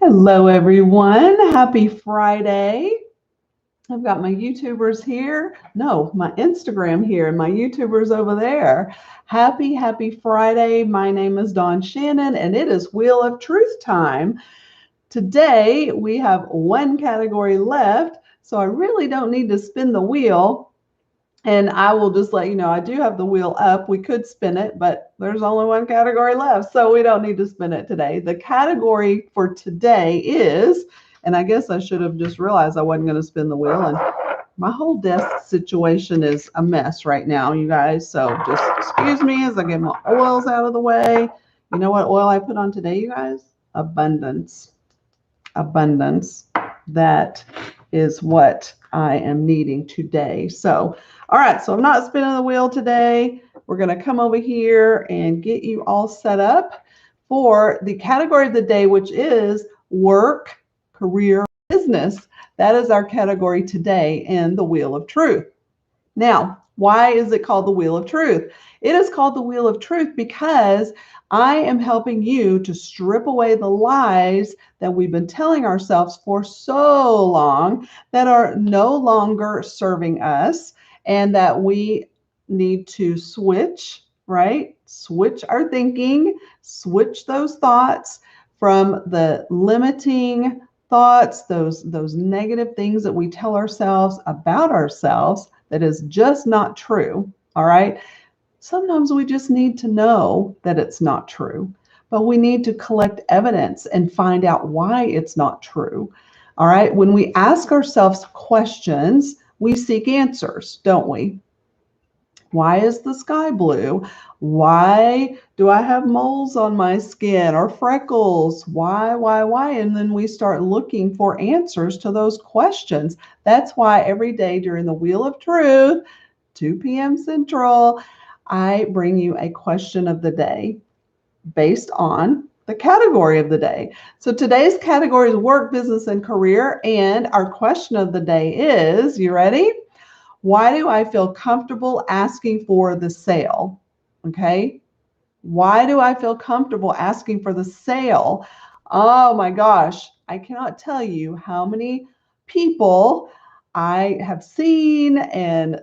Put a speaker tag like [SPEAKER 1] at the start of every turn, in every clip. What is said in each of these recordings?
[SPEAKER 1] Hello, everyone. Happy Friday. I've got my YouTubers here. No, my Instagram here and my YouTubers over there. Happy Friday. My name is Shannon, and it is Wheel of Truth time. Today, we have one category left, so I really don't need to spin the wheel. And I will just let you know, I do have the wheel up. We could spin it, but there's only one category left, so we don't need to spin it today. The category for today is, and I guess I should have just realized I wasn't going to spin the wheel, and my whole desk situation is a mess right now, you guys. So just excuse me as I get my oils out of the way. You know what oil I put on today, you guys? Abundance. Abundance. That is what I am needing today. So, all right, so I'm not spinning the wheel today. We're going to come over here and get you all set up for the category of the day, which is work, career, business. That is our category today in the Wheel of Truth. Now, why is it called the Wheel of Truth? It is called the Wheel of Truth because I am helping you to strip away the lies that we've been telling ourselves for so long that are no longer serving us, and that we need to switch, right? Switch our thinking, switch those thoughts from the limiting thoughts, those negative things that we tell ourselves about ourselves that is just not true. All right. Sometimes we just need to know that it's not true, but we need to collect evidence and find out why it's not true. All right. When we ask ourselves questions, we seek answers, don't we? Why is the sky blue? Why do I have moles on my skin or freckles? Why? And then we start looking for answers to those questions. That's why every day during the Wheel of Truth, 2 p.m. Central, I bring you a question of the day based on the category of the day. So today's category is work, business, and career. And our question of the day is, you ready? Why do I feel comfortable asking for the sale? Okay. Why do I feel comfortable asking for the sale? Oh my gosh. I cannot tell you how many people I have seen and,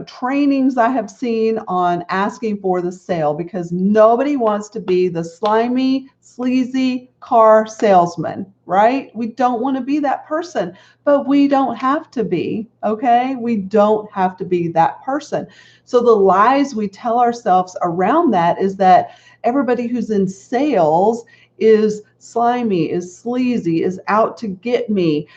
[SPEAKER 1] trainings I have seen on asking for the sale, because nobody wants to be the slimy, sleazy car salesman, right? We don't want to be that person, but we don't have to be, okay? We don't have to be that person. So the lies we tell ourselves around that is that everybody who's in sales is slimy, is sleazy, is out to get me.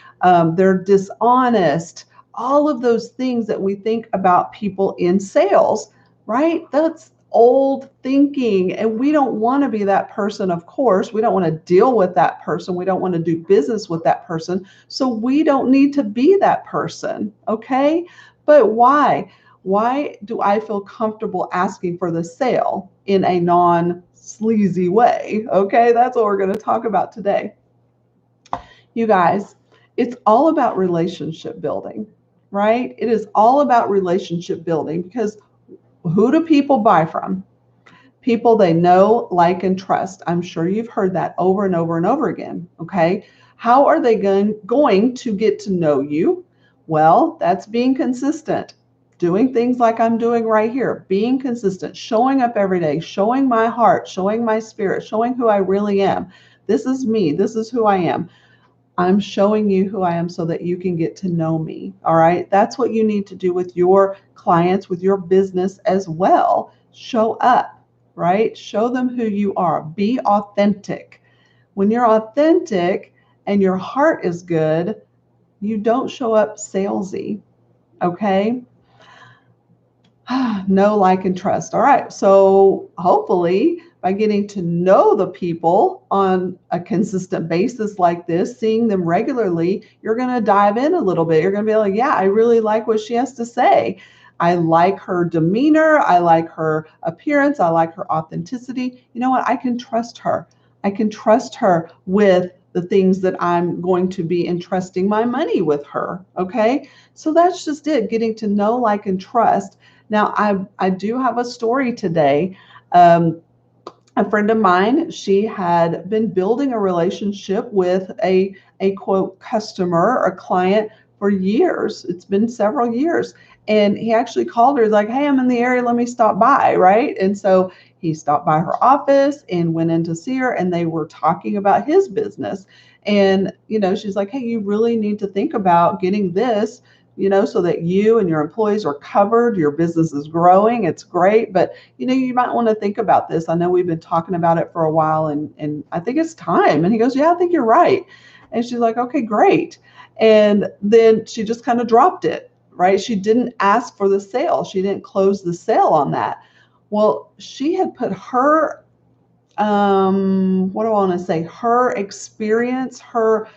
[SPEAKER 1] They're dishonest. All of those things that we think about people in sales, right? That's old thinking, and we don't want to be that person. Of course, we don't want to deal with that person. We don't want to do business with that person. So we don't need to be that person, okay? But why? Why do I feel comfortable asking for the sale in a non-sleazy way? Okay, that's what we're going to talk about today. You guys, it's all about relationship building, right? It is all about relationship building, because who do people buy from? People they know, like, and trust. I'm sure you've heard that over and over and over again, okay? How are they going to get to know you? Well, that's being consistent. Doing things like I'm doing right here, being consistent, showing up every day, showing my heart, showing my spirit, showing who I really am. This is me. This is who I am. I'm showing you who I am so that you can get to know me. All right. That's what you need to do with your clients, with your business as well. Show up, right? Show them who you are. Be authentic. When you're authentic and your heart is good, you don't show up salesy. Okay. Know, like, and trust. All right. So hopefully by getting to know the people on a consistent basis like this, seeing them regularly, you're going to dive in a little bit. You're going to be like, yeah, I really like what she has to say. I like her demeanor. I like her appearance. I like her authenticity. You know what? I can trust her. I can trust her with the things that I'm going to be entrusting my money with her. Okay. So that's just it. Getting to know, like, and trust. Now, I do have a story today. a friend of mine, she had been building a relationship with a quote customer or client for years. It's been several years. And he actually called her like, hey, I'm in the area, let me stop by, right? And so he stopped by her office and went in to see her, and they were talking about his business. And, she's like, hey, you really need to think about getting this, so that you and your employees are covered, your business is growing, it's great, but you might want to think about this. I know we've been talking about it for a while, and I think it's time. And he goes, yeah, I think you're right. And she's like, okay, great. And then she just kind of dropped it, right? She didn't ask for the sale. She didn't close the sale on that. Well, she had put her, what do I want to say? Her experience, her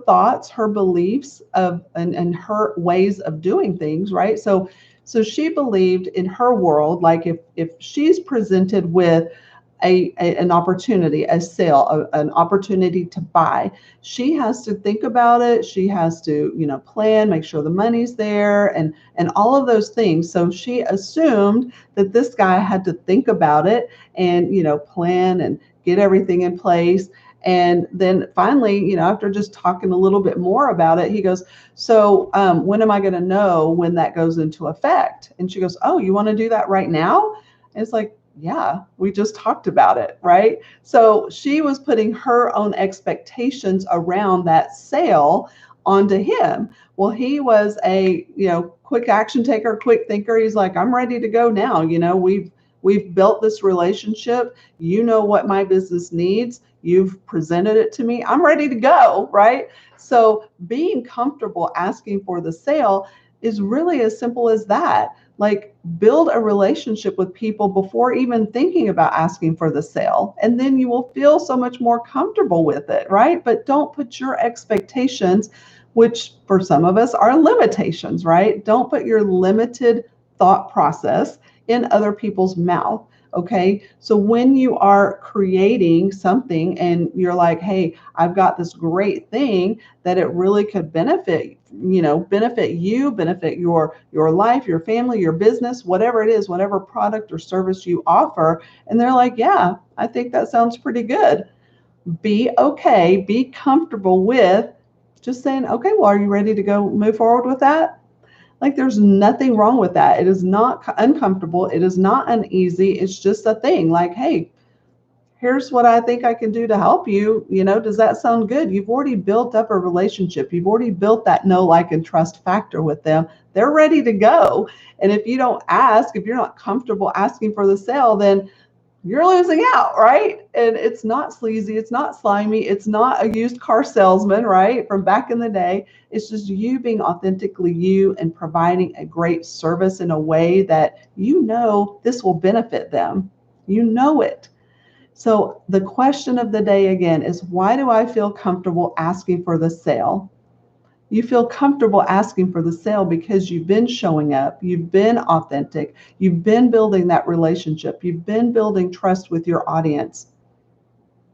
[SPEAKER 1] thoughts, her beliefs and her ways of doing things, right? So she believed in her world, like if she's presented with an opportunity, a sale, an opportunity to buy, she has to think about it. She has to, plan, make sure the money's there, and all of those things. So she assumed that this guy had to think about it and, plan and get everything in place. And then finally, after just talking a little bit more about it, he goes, so when am I going to know when that goes into effect? And she goes, oh, you want to do that right now? And it's like, yeah, we just talked about it, right? So she was putting her own expectations around that sale onto him. Well, he was a, quick action taker, quick thinker. He's like, I'm ready to go now. We've built this relationship. You know what my business needs. You've presented it to me. I'm ready to go, right? So being comfortable asking for the sale is really as simple as that. Like, build a relationship with people before even thinking about asking for the sale. And then you will feel so much more comfortable with it, right? But don't put your expectations, which for some of us are limitations, right? Don't put your limited thought process in other people's mouth. Okay. So when you are creating something and you're like, hey, I've got this great thing that it really could benefit you, benefit your life, your family, your business, whatever it is, whatever product or service you offer. And they're like, yeah, I think that sounds pretty good. Be okay, be comfortable with just saying, okay, well, are you ready to go move forward with that? Like, there's nothing wrong with that. It is not uncomfortable. It is not uneasy. It's just a thing. Like, hey, here's what I think I can do to help you. Does that sound good? You've already built up a relationship. You've already built that know, like, and trust factor with them. They're ready to go. And if you don't ask, if you're not comfortable asking for the sale, then you're losing out, right? And it's not sleazy, it's not slimy, it's not a used car salesman, right? From back in the day. It's just you being authentically you and providing a great service in a way that this will benefit them. You know it. So the question of the day again is, why do I feel comfortable asking for the sale? You feel comfortable asking for the sale because you've been showing up, you've been authentic, you've been building that relationship, you've been building trust with your audience.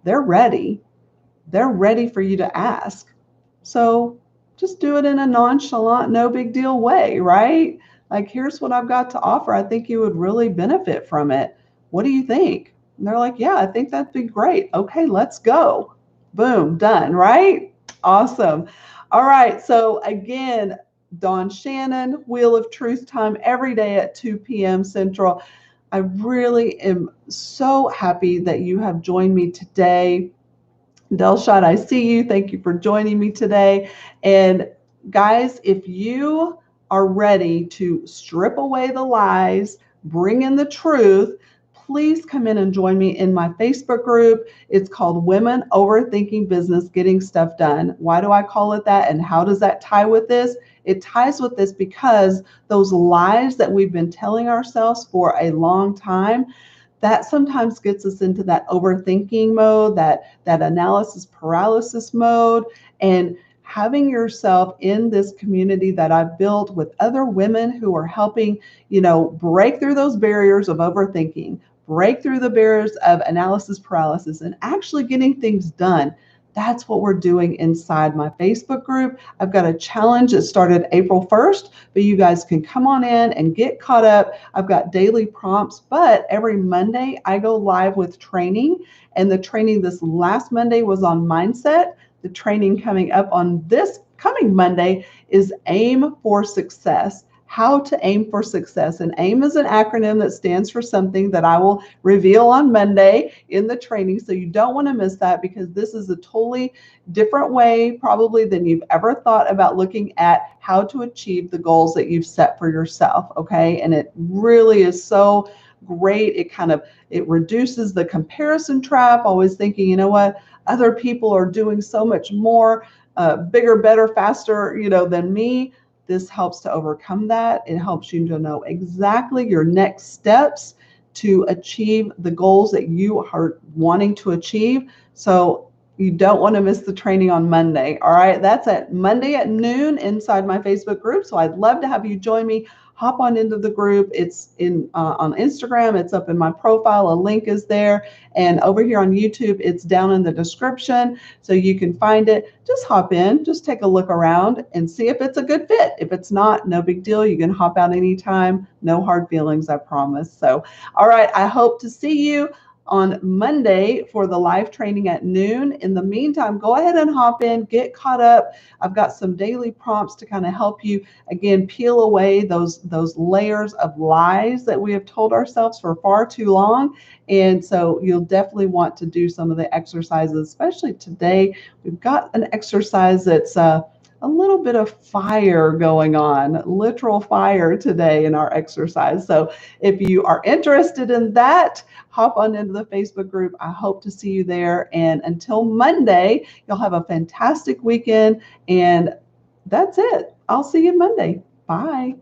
[SPEAKER 1] They're ready. They're ready for you to ask. So just do it in a nonchalant, no big deal way, right? Like, here's what I've got to offer. I think you would really benefit from it. What do you think? And they're like, yeah, I think that'd be great. Okay, let's go. Boom, done, right? Awesome. All right. So again, Dawn Shannon, Wheel of Truth time every day at 2 p.m. Central. I really am so happy that you have joined me today. Delshad, I see you. Thank you for joining me today. And guys, if you are ready to strip away the lies, bring in the truth, please come in and join me in my Facebook group. It's called Women Overthinking Business, Getting Stuff Done. Why do I call it that? And how does that tie with this? It ties with this because those lies that we've been telling ourselves for a long time, that sometimes gets us into that overthinking mode, that analysis paralysis mode. And having yourself in this community that I've built with other women who are helping, break through those barriers of overthinking, break through the barriers of analysis paralysis, and actually getting things done. That's what we're doing inside my Facebook group. I've got a challenge that started April 1st, but you guys can come on in and get caught up. I've got daily prompts, but every Monday I go live with training. And the training this last Monday was on mindset. The training coming up on this coming Monday is Aim for Success. How to aim for success. And AIM is an acronym that stands for something that I will reveal on Monday in the training. So you don't want to miss that, because this is a totally different way probably than you've ever thought about looking at how to achieve the goals that you've set for yourself. Okay. And it really is so great. It reduces the comparison trap, always thinking, you know what, other people are doing so much more, bigger, better, faster, than me. This helps to overcome that. It helps you to know exactly your next steps to achieve the goals that you are wanting to achieve. So you don't want to miss the training on Monday. All right. That's at Monday at noon inside my Facebook group. So I'd love to have you join me. Hop on into the group. It's on Instagram. It's up in my profile. A link is there. And over here on YouTube, it's down in the description. So you can find it. Just hop in. Just take a look around and see if it's a good fit. If it's not, no big deal. You can hop out anytime. No hard feelings, I promise. So, all right. I hope to see you on Monday for the live training at noon. In the meantime, go ahead and hop in, get caught up. I've got some daily prompts to kind of help you, again, peel away those layers of lies that we have told ourselves for far too long. And so you'll definitely want to do some of the exercises, especially today. We've got an exercise that's a little bit of fire going on, literal fire today in our exercise. So if you are interested in that, hop on into the Facebook group. I hope to see you there. And until Monday, you'll have a fantastic weekend. And that's it. I'll see you Monday. Bye.